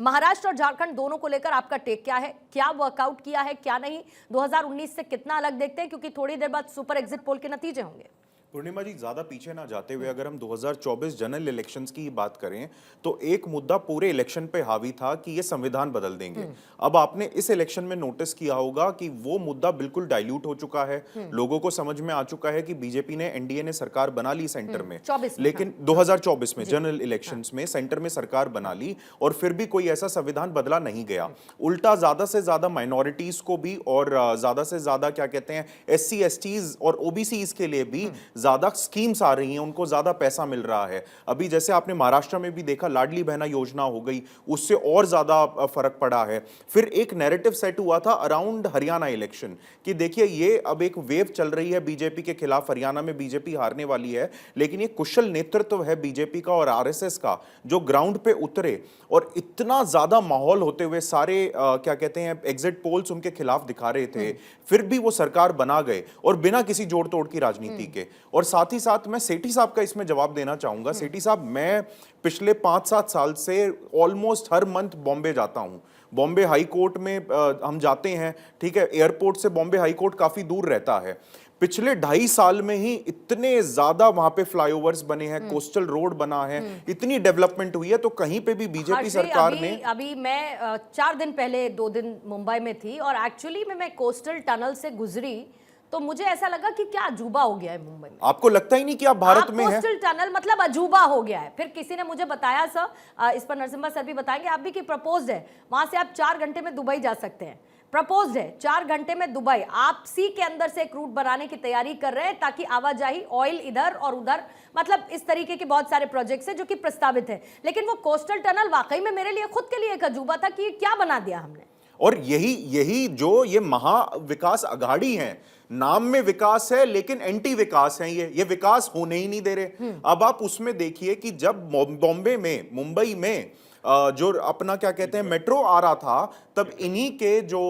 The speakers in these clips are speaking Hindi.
महाराष्ट्र और झारखंड दोनों को लेकर आपका टेक क्या है? क्या वर्कआउट किया है, क्या नहीं? 2019 से कितना अलग देखते हैं, क्योंकि थोड़ी देर बाद सुपर एग्जिट पोल के नतीजे होंगे। पूर्णिमा जी, ज्यादा पीछे ना जाते हुए अगर हम 2024 जनरल इलेक्शंस की बात करें तो एक मुद्दा पूरे इलेक्शन पे हावी था कि ये संविधान बदल देंगे। अब आपने इस इलेक्शन में नोटिस किया होगा कि वो मुद्दा बिल्कुल डाइल्यूट हो चुका है। लोगों को समझ में आ चुका है कि बीजेपी ने, एनडीए ने सरकार बना ली सेंटर में, लेकिन 2024 में जनरल इलेक्शंस में सेंटर में सरकार बना ली और फिर भी कोई ऐसा संविधान बदला नहीं गया। उल्टा ज्यादा से ज्यादा माइनॉरिटीज को भी और ज्यादा से ज्यादा क्या कहते हैं SC STs और OBCs के लिए भी ज्यादा स्कीम्स आ रही हैं, उनको ज्यादा पैसा मिल रहा है। अभी जैसे आपने महाराष्ट्र में भी देखा, लाडली बहना योजना हो गई, उससे और ज्यादा फर्क पड़ा है। फिर एक नैरेटिव सेट हुआ था अराउंड हरियाणा इलेक्शन कि देखिए ये अब एक वेव चल रही है बीजेपी के खिलाफ, हरियाणा में बीजेपी हारने वाली है, लेकिन ये कुशल नेतृत्व है बीजेपी का और RSS का जो ग्राउंड पे उतरे और इतना ज्यादा माहौल होते हुए सारे क्या कहते हैं एग्जिट पोल्स उनके खिलाफ दिखा रहे थे, फिर भी वो सरकार बना गए और बिना किसी जोड़ तोड़ की राजनीति के। और साथ ही साथ मैं सेठी साहब का इसमें जवाब देना चाहूंगा। सेठी साहब, मैं पिछले 5-7 साल से ऑलमोस्ट हर मंथ बॉम्बे जाता हूं। बॉम्बे हाई कोर्ट में हम जाते हैं, ठीक है, एयरपोर्ट से बॉम्बे हाई कोर्ट काफी दूर रहता है। पिछले 2.5 साल में ही इतने ज्यादा वहां पे फ्लाईओवर्स बने हैं, कोस्टल रोड बना है, इतनी डेवलपमेंट हुई है, तो कहीं पे भी बीजेपी सरकार ने अभी मैं 4 दिन पहले 2 दिन मुंबई में थी और एक्चुअली में मैं कोस्टल टनल से गुजरी तो मुझे ऐसा लगा कि क्या अजूबा हो गया है मुंबई में। आपको लगता ही नहीं कि आप भारत में हैं? कोस्टल टनल मतलब अजूबा हो गया है। फिर किसी ने मुझे बताया, सर इस पर नरसिम्हा सर भी बताएंगे, आप भी, कि प्रपोज्ड है, वहां से आप 4 घंटे में दुबई जा सकते हैं। प्रपोज्ड है 4 घंटे में दुबई। आप सी के अंदर से एक रूट बनाने की तैयारी कर रहे हैं ताकि आवाजाही, ऑयल इधर और उधर, मतलब इस तरीके के बहुत सारे प्रोजेक्ट्स हैं जो कि प्रस्तावित है। लेकिन वो कोस्टल टनल वाकई में मेरे लिए, खुद के लिए एक अजूबा था कि क्या बना दिया हमने। और यही जो ये महाविकास अघाड़ी है, नाम में विकास है लेकिन एंटी विकास है, ये विकास होने ही नहीं दे रहे। अब आप उसमें देखिए कि जब बॉम्बे में, मुंबई में जो अपना क्या कहते हैं मेट्रो आ रहा था, तब इन्हीं के जो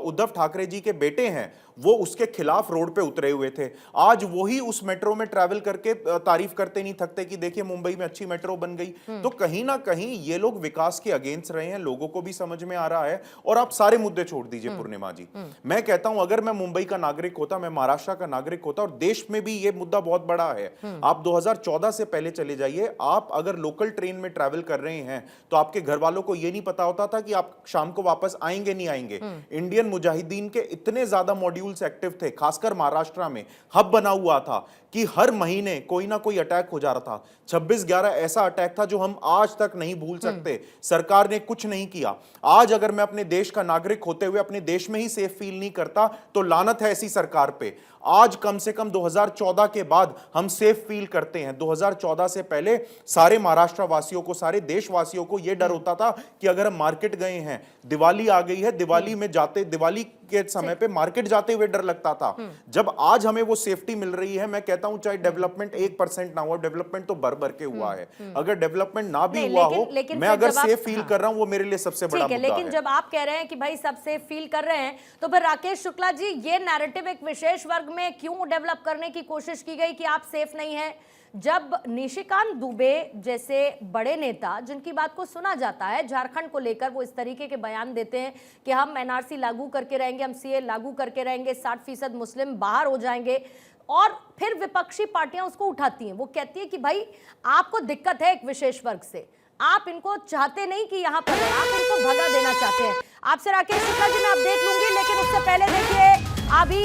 उद्धव ठाकरे जी के बेटे हैं वो उसके खिलाफ रोड पे उतरे हुए थे। आज वही उस मेट्रो में ट्रैवल करके तारीफ करते नहीं थकते कि देखिए मुंबई में अच्छी मेट्रो बन गई। तो कहीं ना कहीं ये लोग विकास के अगेंस्ट रहे हैं, लोगों को भी समझ में आ रहा है। और आप सारे मुद्दे छोड़ दीजिए पूर्णिमा जी, मैं कहता हूं अगर मैं मुंबई का नागरिक होता, मैं महाराष्ट्र का नागरिक होता, और देश में भी ये मुद्दा बहुत बड़ा है। आप 2014 से पहले चले जाइए, आप अगर लोकल ट्रेन में ट्रैवल कर रहे हैं तो आपके घर वालों को यह नहीं पता होता था कि आप शाम को वापस आएंगे नहीं आएंगे। इंडियन मुजाहिदीन के इतने ज्यादा मॉड्यूल्स एक्टिव थे, खासकर महाराष्ट्र में हब बना हुआ था कि हर महीने कोई ना कोई अटैक हो जा रहा था। 26/11 ऐसा अटैक था जो हम आज तक नहीं भूल सकते। सरकार ने कुछ नहीं किया। आज अगर मैं अपने देश का नागरिक होते हुए अपने देश में ही सेफ फील नहीं करता तो लानत है ऐसी सरकार पे। आज कम से कम 2014 के बाद हम सेफ फील करते हैं। 2014 से पहले सारे महाराष्ट्र वासियों को, सारे देशवासियों को यह डर होता था कि अगर हम मार्केट गए हैं, दिवाली आ गई है, दिवाली में जाते, दिवाली के समय पे मार्केट जाते हुए डर लगता था। जब आज हमें वो सेफ्टी मिल रही है, मैं कहता हूं चाहे डेवलपमेंट 1% ना हो, डेवलपमेंट तो भर के हुआ है। अगर डेवलपमेंट ना भी हुआ हो, मैं अगर सेफ फील कर रहा हूं, वो मेरे लिए सबसे बड़ा मुद्दा है। लेकिन जब आप कह रहे हैं कि भाई सब सेफ फील कर रहे हैं, तो फिर राकेश शुक्ला जी, ये नैरेटिव एक विशेष वर्ग में क्यों डेवलप करने की कोशिश की गई कि आप सेफ नहीं है? जब निशिकांत दुबे जैसे बड़े नेता, जिनकी बात को सुना जाता है झारखंड को लेकर, वो इस तरीके के बयान देते हैं कि हम NRC लागू करके रहेंगे, हम CA लागू करके रहेंगे, 60% मुस्लिम बाहर हो जाएंगे, और फिर विपक्षी पार्टियां उसको उठाती हैं। वो कहती है कि भाई आपको दिक्कत है एक विशेष वर्ग से, आप इनको चाहते नहीं कि यहाँ पर है, आप इनको भगा देना चाहते हैं। आपसे राकेश शुक्ला जी मैं अपडेट लूंगी, लेकिन उससे पहले देखिए अभी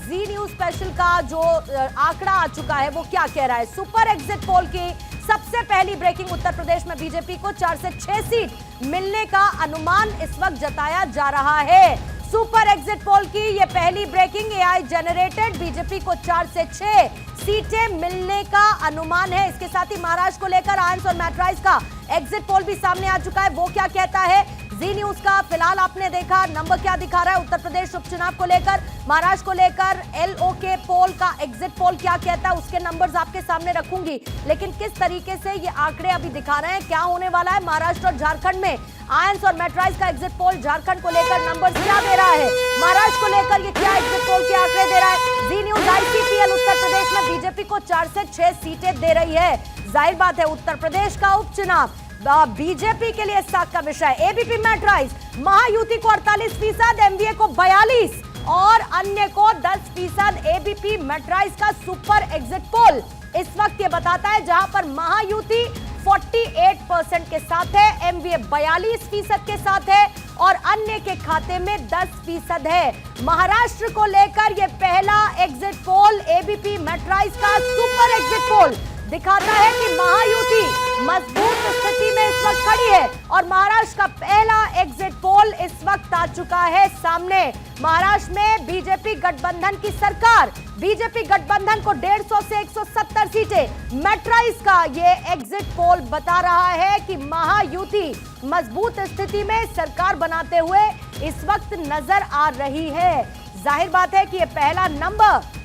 जी न्यूज स्पेशल का जो आंकड़ा आ चुका है वो क्या कह रहा है। सुपर एग्जिट पोल की सबसे पहली ब्रेकिंग, उत्तर प्रदेश में बीजेपी को 4 से 6 सीट मिलने का अनुमान इस वक्त जताया जा रहा है। सुपर एग्जिट पोल की ये पहली ब्रेकिंग AI जनरेटेड, बीजेपी को 4 से 6 सीटें मिलने का अनुमान है। इसके साथ ही महाराष्ट्र को लेकर आयंस और मैट्राइज का एग्जिट पोल भी सामने आ चुका है। वो क्या कहता है जी न्यूज का? फिलहाल आपने देखा नंबर क्या दिखा रहा है उत्तर प्रदेश उपचुनाव को लेकर, महाराष्ट्र को लेकर LOK पोल का एग्जिट पोल क्या कहता है, उसके नंबर्स आपके सामने रखूंगी। लेकिन किस तरीके से ये आंकड़े अभी दिखा रहे हैं, क्या होने वाला है महाराष्ट्र और झारखंड में? आयंस और मैट्राइज का एग्जिट पोल झारखंड को लेकर नंबर्स क्या दे रहा है, महाराष्ट्र को लेकर ये क्या एग्जिट पोल के आंकड़े दे रहा है? जी न्यूज ICPL उत्तर प्रदेश में बीजेपी को 4 से 6 सीटें दे रही है। जाहिर बात है उत्तर प्रदेश का उपचुनाव बीजेपी के लिए साख का विषय। एबीपी मैट्राइज, महायुति को 48%, एमवीए को 42% और अन्य को 10%। एबीपी मैट्राइज का सुपर एग्जिट पोल इस वक्त ये बताता है जहां पर महायुति 48% के साथ है, एमवीए 42% के साथ है और अन्य के खाते में 10% है। महाराष्ट्र को लेकर यह पहला एग्जिट पोल एबीपी मैट्राइज का सुपर एग्जिट पोल दिखाता है कि महायुति मजबूत स्थिति में इस वक्त खड़ी है और महाराष्ट्र का पहला एग्जिट पोल इस वक्त आ चुका है सामने। महाराष्ट्र में बीजेपी गठबंधन की सरकार, बीजेपी गठबंधन को 150 से 170 सीटें। मैट्राइज का ये एग्जिट पोल बता रहा है कि महायुति मजबूत स्थिति में सरकार बनाते हुए इस वक्त नजर आ रही है। जाहिर बात है कि ये पहला नंबर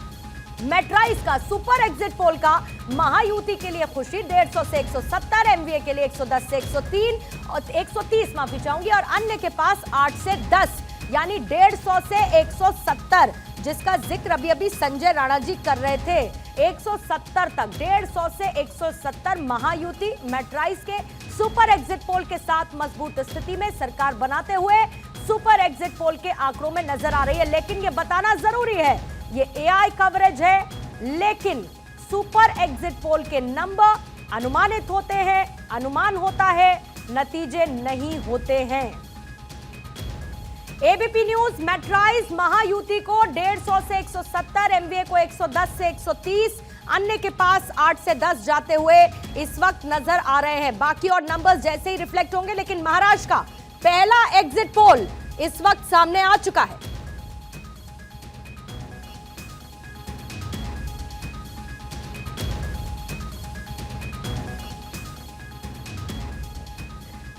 मैट्राइज का सुपर एग्जिट पोल का महायुति के लिए खुशी, 150 से 170, एमवीए के लिए 110 से 103 और 130 माफी चाहूंगी और अन्य के पास 8 से 10 यानी 150 से 170, जिसका जिक्र अभी संजय राणा जी कर रहे थे। 170 तक, 150 से 170 महायुति मैट्राइज के सुपर एग्जिट पोल के साथ मजबूत स्थिति में सरकार बनाते हुए सुपर एग्जिट पोल के आंकड़ों में नजर आ रही है। लेकिन यह बताना जरूरी है, ये एआई कवरेज है, लेकिन सुपर एग्जिट पोल के नंबर अनुमानित होते हैं, अनुमान होता है, नतीजे नहीं होते हैं। एबीपी न्यूज मैट्राइज महायुति को 150 से 170, एमवीए को 110 से 130, अन्य के पास 8 से 10 जाते हुए इस वक्त नजर आ रहे हैं। बाकी और नंबर्स जैसे ही रिफ्लेक्ट होंगे, लेकिन महाराष्ट्र का पहला एग्जिट पोल इस वक्त सामने आ चुका है।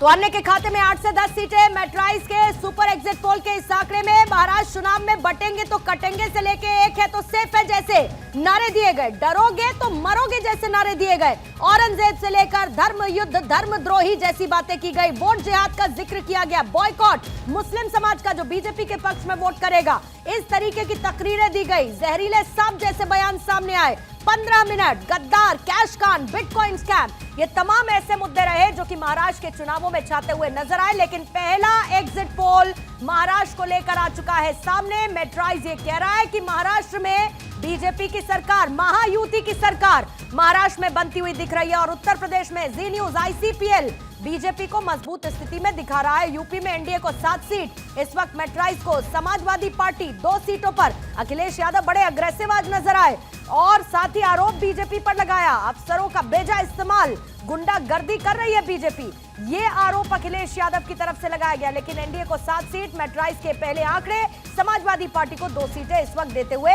तो अन्य के खाते में 8 से 10 सीटें। मैट्राइज के सुपर एग्जिट पोल के इस आंकड़े में महाराष्ट्र चुनाव में बटेंगे तो कटेंगे से लेके एक है तो सेफ है जैसे नारे दिए गए, डरोगे तो मरोगे जैसे नारे दिए गए, औरंगजेब से लेकर धर्म युद्ध, धर्मद्रोही जैसी बातें की गई, वोट जिहाद का जिक्र किया गया, बॉयकॉट, मुस्लिम समाज का जो बीजेपी के पक्ष में वोट करेगा, इस तरीके की तकरीरें दी गई, जहरीले सांप जैसे बयान सामने आए, 15 मिनट, गद्दार, कैश कान, बिटकॉइन स्कैम, ये तमाम ऐसे मुद्दे रहे जो कि महाराष्ट्र के चुनावों में छाते हुए नजर आए। लेकिन पहला एग्जिट पोल महाराष्ट्र को लेकर आ चुका है सामने। मैट्राइज ये कह रहा है कि महाराष्ट्र में बीजेपी की सरकार, महायुति की सरकार महाराष्ट्र में बनती हुई दिख रही है और उत्तर प्रदेश में जी न्यूज, आईसीपीएल बीजेपी को मजबूत स्थिति में दिखा रहा है। यूपी में एनडीए को 7 सीट, इस वक्त मैट्राइज को समाजवादी पार्टी 2 सीटों पर, अखिलेश यादव बड़े अग्रेसिव आज नजर आए और साथ ही आरोप बीजेपी पर लगाया, अफसरों का बेजा इस्तेमाल, गुंडागर्दी कर रही है बीजेपी, ये आरोप अखिलेश यादव की तरफ से लगाया गया। लेकिन एनडीए को 7 सीट, मैट्राइज के पहले आंकड़े समाजवादी पार्टी को 2 सीटें इस वक्त देते हुए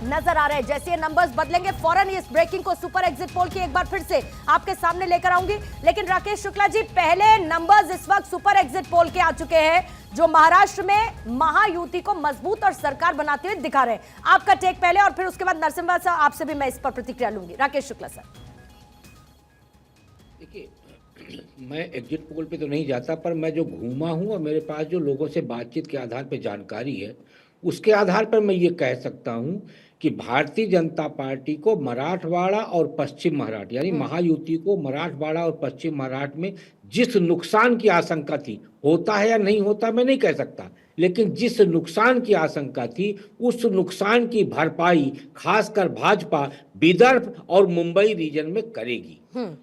नजर आ रहे हैं। जैसे ये नंबर्स बदलेंगे फौरन इस ब्रेकिंग को सुपर एग्जिट पोल की एक बार फिर से आपके सामने लेकर आऊंगी। लेकिन राकेश शुक्ला जी, पहले नंबर्स इस वक्त सुपर एग्जिट पोल के आ चुके हैं जो महाराष्ट्र में महायुति को मजबूत और सरकार बनाते हुए दिखा रहे हैं। आपका टेक पहले और फिर उसके बाद नरसिम्हा साहब आपसे भी मैं इस पर प्रतिक्रिया लूंगी। राकेश शुक्ला सर। देखिए, मैं एग्जिट पोल पे तो नहीं जाता, पर मैं जो घूमा हूं और मेरे पास जो लोगों से बातचीत के आधार पर जानकारी है, उसके आधार पर मैं ये कह सकता हूं कि भारतीय जनता पार्टी को मराठवाड़ा और पश्चिम महाराष्ट्र यानी महायुति को मराठवाड़ा और पश्चिम महाराष्ट्र में जिस नुकसान की आशंका थी, होता है या नहीं होता मैं नहीं कह सकता, लेकिन जिस नुकसान की आशंका थी उस नुकसान की भरपाई खासकर भाजपा विदर्भ और मुंबई रीजन में करेगी।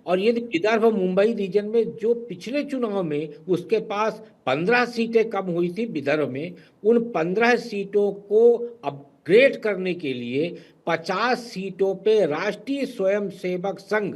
और यदि विदर्भ और मुंबई रीजन में जो पिछले चुनाव में उसके पास 15 सीटें कम हुई थी विदर्भ में, उन 15 सीटों को अपग्रेड करने के लिए 50 सीटों पे राष्ट्रीय स्वयंसेवक संघ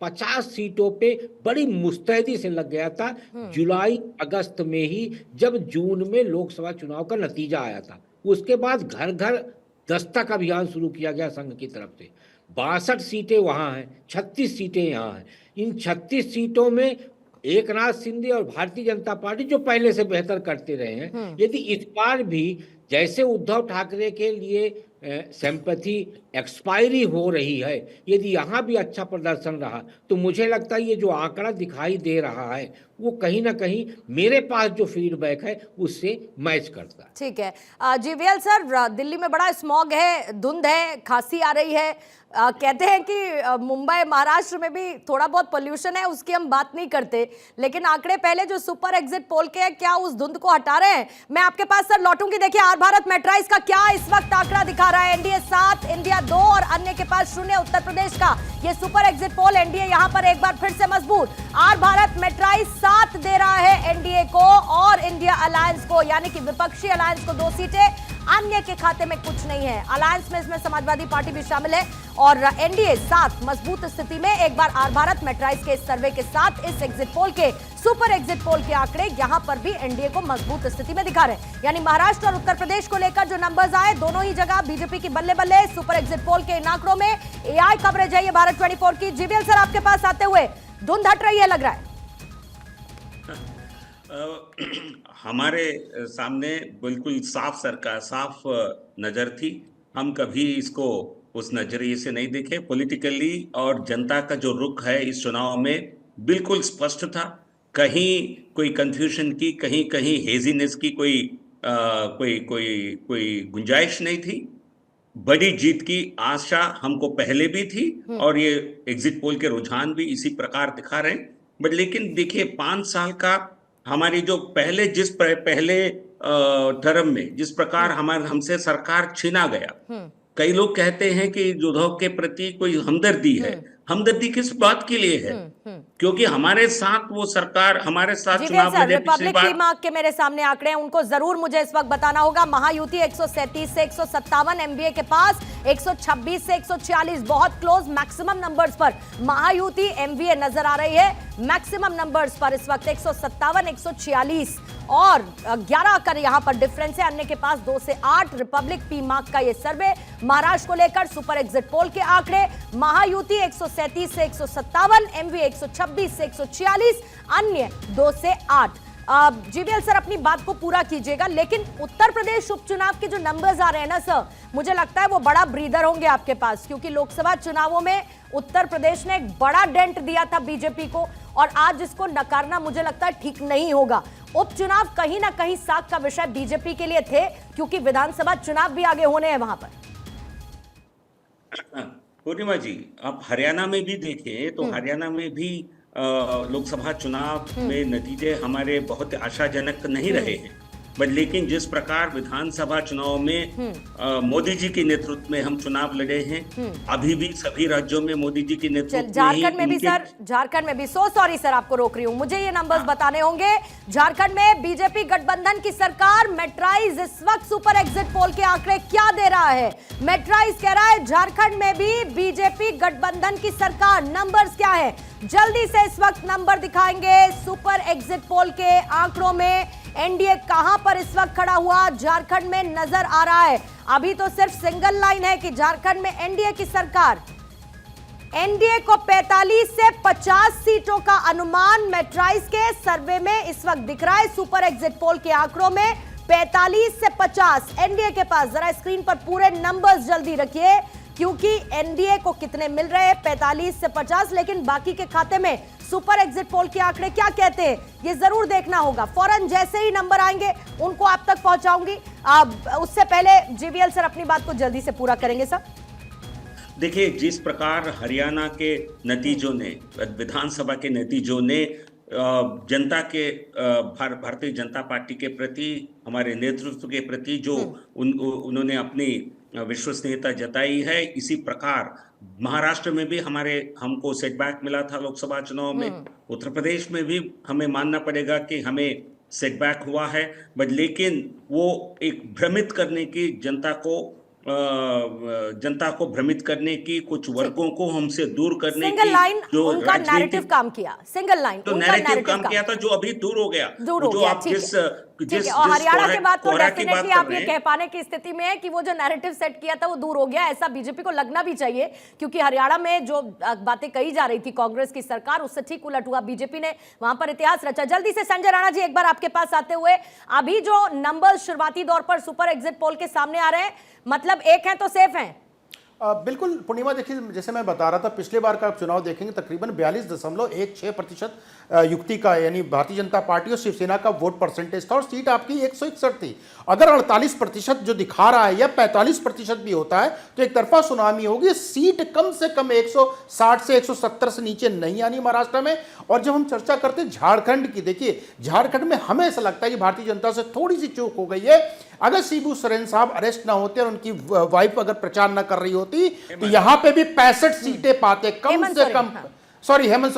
50 सीटों पे बड़ी मुस्तैदी से लग गया था जुलाई अगस्त में ही, जब जून में लोकसभा चुनाव का नतीजा आया था। उसके बाद घर घर दस्तक अभियान शुरू किया गया संघ की तरफ से। 62 सीटें वहां हैं, 36 सीटें यहाँ हैं। इन 36 सीटों में एकनाथ शिंदे और भारतीय जनता पार्टी जो पहले से बेहतर करते रहे हैं, यदि इस बार भी जैसे उद्धव ठाकरे के लिए सिंपैथी एक्सपायरी हो रही है। यदि यहाँ भी अच्छा प्रदर्शन रहा तो मुझे लगता है ये जो आंकड़ा दिखाई दे रहा है वो कहीं ना कहीं मेरे पास जो फीडबैक है उससे मैच करता है। ठीक है जीवीएल सर, दिल्ली में बड़ा स्मॉग है, धुंध है, खांसी आ रही है, कहते हैं कि मुंबई महाराष्ट्र में भी थोड़ा बहुत पोल्यूशन है, उसकी हम बात नहीं करते, लेकिन आंकड़े पहले जो सुपर एग्जिट पोल के हैं क्या उस धुंध को हटा रहे हैं? मैं आपके पास सर लौटूंगी। देखिए आर भारत मेट्राइज का क्या इस वक्त आंकड़ा दिखा रहा है, एनडीए 7, इंडिया 2 और अन्य के पास 0 उत्तर प्रदेश का ये सुपर एग्जिट पोल। एनडीए यहां पर एक बार फिर से मजबूत, आर भारत मेट्राइज 7 दे रहा है एनडीए को और इंडिया अलायंस को, यानी कि विपक्षी अलायंस को 2 सीटें, अन्य के खाते में कुछ नहीं है। अलायंस में इसमें समाजवादी पार्टी भी शामिल है और एनडीए 7 मजबूत स्थिति में। एक बार आर भारत मेट्राइज के इस सर्वे के साथ इस एग्जिट पोल के सुपर एग्जिट पोल के आंकड़े यहां पर भी एनडीए को मजबूत स्थिति में दिखा रहे हैं, यानी महाराष्ट्र और उत्तर प्रदेश को लेकर जो नंबर्स आए दोनों ही जगह बीजेपी की बल्ले बल्ले। सुपर एग्जिट पोल के इन आंकड़ों में एआई कवरेज है ये भारत 24 की। जीवीएल सर आपके पास आते हुए धुंध हट रही है लग रहा है? हमारे सामने बिल्कुल साफ नजर थी। हम कभी इसको उस नजरिए से नहीं देखे। पॉलिटिकली और जनता का जो रुख है इस चुनाव में बिल्कुल स्पष्ट था। कहीं कोई कंफ्यूजन की, कहीं कहीं हेजीनेस की कोई गुंजाइश नहीं थी। बड़ी जीत की आशा हमको पहले भी थी और ये एग्जिट पोल के रुझान भी इसी प्रकार दिखा रहे हैं। बट लेकिन देखिए 5 साल का हमारी जो पहले टर्म में जिस प्रकार हमसे सरकार छीना गया, कई लोग कहते हैं कि उद्धव के प्रति कोई हमदर्दी है। हमदर्दी किस बात के लिए है? क्योंकि हमारे साथ वो सरकार हमारे साथ चुनाव लड़े पिछली रिपब्लिक बार। टीम के मेरे सामने आंकड़े हैं, उनको जरूर मुझे इस वक्त बताना होगा। महायुति 137 से 157, एमबीए के पास 126 से 146, बहुत क्लोज मैक्सिमम नंबर्स पर महायुति एमबीए नजर आ रही है। मैक्सिमम नंबर्स पर इस वक्त 157, 146 और 11 का यहां पर डिफरेंस है। अन्य के पास 2 से 8। रिपब्लिक पी मार्क का ये सर्वे महाराष्ट्र को लेकर सुपर एग्जिट पोल के आंकड़े, महायुति 137 से 157, एमवीए 126 से 146, अन्य 2 से 8। जीवीएल सर अपनी बात को पूरा कीजिएगा, लेकिन उत्तर प्रदेश उपचुनाव के जो नंबर्स आ रहे हैं ना सर, मुझे लगता है वो बड़ा ब्रीदर होंगे आपके पास, क्योंकि लोकसभा चुनावों में उत्तर प्रदेश ने एक बड़ा डेंट दिया था बीजेपी को और आज इसको नकारना मुझे लगता है ठीक नहीं होगा। उपचुनाव कहीं ना कहीं साख का विषय बीजेपी के लिए थे, क्योंकि विधानसभा चुनाव भी आगे होने हैं वहां पर। पूर्णिमा जी, आप हरियाणा में भी देखें तो हरियाणा में भी लोकसभा चुनाव में नतीजे हमारे बहुत आशाजनक नहीं रहे हैं। बट लेकिन जिस प्रकार विधानसभा चुनाव में मोदी जी के नेतृत्व में हम चुनाव लड़े हैं, अभी भी सभी राज्यों में मोदी जी के नेतृत्व में झारखंड में भी सर, झारखंड में भी सॉरी सर आपको रोक रही हूं, मुझे ये नंबर्स बताने होंगे। झारखंड में बीजेपी गठबंधन की सरकार, मेट्राइज इस वक्त सुपर एग्जिट पोल के आंकड़े क्या दे रहा है? मेट्राइज कह रहा है झारखंड में भी बीजेपी गठबंधन की सरकार। नंबर्स क्या है? जल्दी से इस वक्त नंबर दिखाएंगे सुपर एग्जिट पोल के आंकड़ों में। एनडीए कहां पर इस वक्त खड़ा हुआ झारखंड में नजर आ रहा है? अभी तो सिर्फ सिंगल लाइन है कि झारखंड में एनडीए की सरकार, एनडीए को 45 से 50 सीटों का अनुमान मेट्राइज के सर्वे में इस वक्त दिख रहा है। सुपर एग्जिट पोल के आंकड़ों में 45 से 50 एनडीए के पास। जरा स्क्रीन पर पूरे नंबर्स जल्दी रखिए, क्योंकि एनडीए को कितने मिल रहे हैं 45 से 50, लेकिन बाकी के खाते में सुपर एग्जिट पोल के आंकड़े क्या कहते हैं ये जरूर देखना होगा। फौरन जैसे ही नंबर आएंगे उनको आप तक पहुंचाऊंगी। उससे पहले जीवीएल सर अपनी बात को जल्दी से पूरा करेंगे सर। देखिए, जिस प्रकार हरियाणा के नतीजों ने, विधानसभा के नतीजों ने जनता के, भारतीय जनता पार्टी के प्रति, हमारे नेतृत्व के प्रति जो उन्होंने अपनी विश्वसनीयता जताई है, इसी प्रकार महाराष्ट्र में भी हमको सेटबैक मिला था लोकसभा चुनाव में। उत्तर प्रदेश में भी हमें मानना पड़ेगा कि हमें सेटबैक हुआ है। बट लेकिन वो एक भ्रमित करने की, जनता को भ्रमित करने की, कुछ वर्गों को हमसे दूर करने सिंगल की लाइन जो उनका नैरेटिव काम किया, सिंगल लाइन तो नैरेटिव काम किया था, जो अभी दूर हो गया। जो गया, आप जिस ठीक है, और हरियाणा के बाद तो कोहरा की बात डेफिनेटली कर आप रहे ये हैं। कह पाने की स्थिति में है कि वो जो नैरेटिव सेट किया था वो दूर हो गया, ऐसा बीजेपी को लगना भी चाहिए, क्योंकि हरियाणा में जो बातें कही जा रही थी कांग्रेस की सरकार, उससे ठीक उलट हुआ, बीजेपी ने वहां पर इतिहास रचा। जल्दी से संजय राणा जी, एक बार आपके पास आते हुए, अभी जो नंबर शुरुआती दौर पर सुपर एग्जिट पोल के सामने आ रहे हैं, मतलब एक है तो सेफ है? बिल्कुल पूर्णिमा, देखिए जैसे मैं बता रहा था, पिछले बार का आप चुनाव देखेंगे तकरीबन 42.16% युक्ति का, यानी भारतीय जनता पार्टी और शिवसेना का वोट परसेंटेज था, और सीट आपकी 161 थी। अगर 48% जो दिखा रहा है या 45% भी होता है तो एक तरफा सुनामी होगी। सीट कम से कम 160 से 170 से नीचे नहीं आनी महाराष्ट्र में। और जब हम चर्चा करते हैं झारखंड की, देखिए झारखंड में हमें ऐसा लगता है कि भारतीय जनता से थोड़ी सी चूक हो गई है। अगर शिबू सोरेन साहब अरेस्ट ना होते और उनकी वाइफ अगर प्रचार ना कर रही होती तो यहां पे भी 65 सीटें पाते कम से कम। सॉरी, हेमंत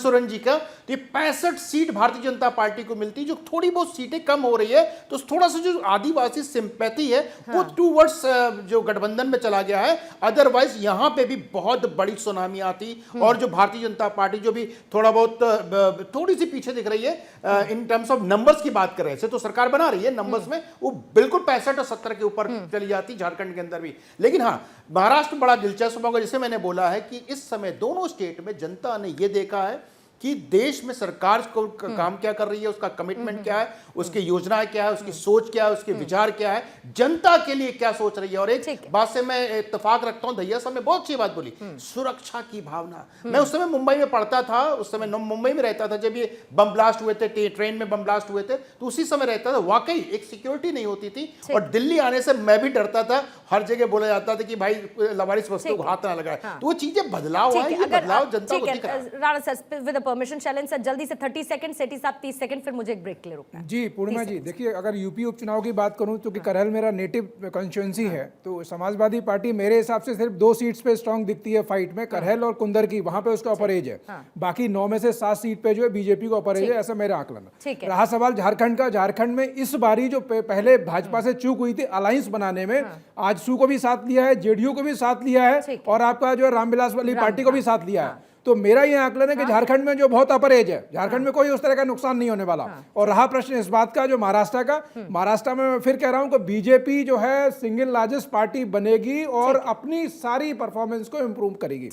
सोरेन जी का, तो ये 65 सीट भारतीय जनता पार्टी को मिलती, जो थोड़ी बहुत सीटें कम हो रही है, तो थोड़ा सा जो आदिवासी सिंपैथी है वो टूवर्ड्स जो गठबंधन में चला गया है। अदरवाइज यहां पे भी बहुत बड़ी सुनामी आती, और जो भारतीय जनता पार्टी जो भी थोड़ा बहुत थोड़ी सी पीछे दिख रही है इन टर्म्स ऑफ नंबर्स की बात कर रहे हैं, तो सरकार बना रही है नंबर्स में, वो बिल्कुल 65 और 70 के ऊपर चली जाती झारखंड के अंदर भी। लेकिन हाँ, महाराष्ट्र बड़ा दिलचस्प होगा। जैसे मैंने बोला है कि इस समय दोनों स्टेट में जनता ने यह देखा है कि देश में सरकार को काम क्या कर रही है, उसका कमिटमेंट क्या है, उसकी योजनाएं क्या है, उसकी सोच क्या है, उसके विचार क्या है, जनता के लिए क्या सोच रही है। और एक बात से मैं इत्तेफाक रखता हूं, दहिया साहब ने बहुत अच्छी बात बोली, सुरक्षा की भावना। मैं उस समय मुंबई में पढ़ता था, उस समय मुंबई में रहता था जब ये बम ब्लास्ट हुए थे, ट्रेन में बम ब्लास्ट हुए थे, तो उसी समय रहता था। वाकई एक सिक्योरिटी नहीं होती थी, और दिल्ली आने से मैं भी डरता था। हर जगह बोला जाता था कि भाई लवारिस वस्तु को हाथ ना लगाए। तो वो चीजें बदलाव है, ये बदलाव जनता को दिख रहा है। Rana sir, with permission, Shailendra sir जल्दी से 30 सेकंड, सेठी साहब 30 सेकंड, फिर मुझे एक ब्रेक के लिए रुकना है। जी पूर्णिमा जी, देखिए अगर यूपी उपचुनाव की बात करूं तो कि करहल मेरा नेटिव कॉन्स्टिट्यूंसी है, तो समाजवादी पार्टी मेरे हिसाब से सिर्फ 2 सीट्स पे स्ट्रांग दिखती है फाइट में, करहल और कुंदर की, वहां पे उसका अपर एज है। बाकी 9 में से 7 सीट पे जो है बीजेपी को अपर एज है, ऐसा मेरा आकलन है। रहा सवाल झारखंड का, झारखंड में इस बारी जो पहले भाजपा से चूक हुई थी अलायंस बनाने में, आजसू को भी साथ लिया है, जेडीयू को भी साथ लिया है, और आपका जो रामविलास वाली पार्टी को भी साथ लिया है। तो मेरा ये आकलन है कि झारखंड में जो बहुत अपर एज है, झारखंड में कोई उस तरह का नुकसान नहीं होने वाला। और रहा प्रश्न इस बात का जो महाराष्ट्र का, महाराष्ट्र में मैं फिर कह रहा हूं कि बीजेपी जो है सिंगल लार्जेस्ट पार्टी बनेगी और अपनी सारी परफॉर्मेंस को इंप्रूव करेगी।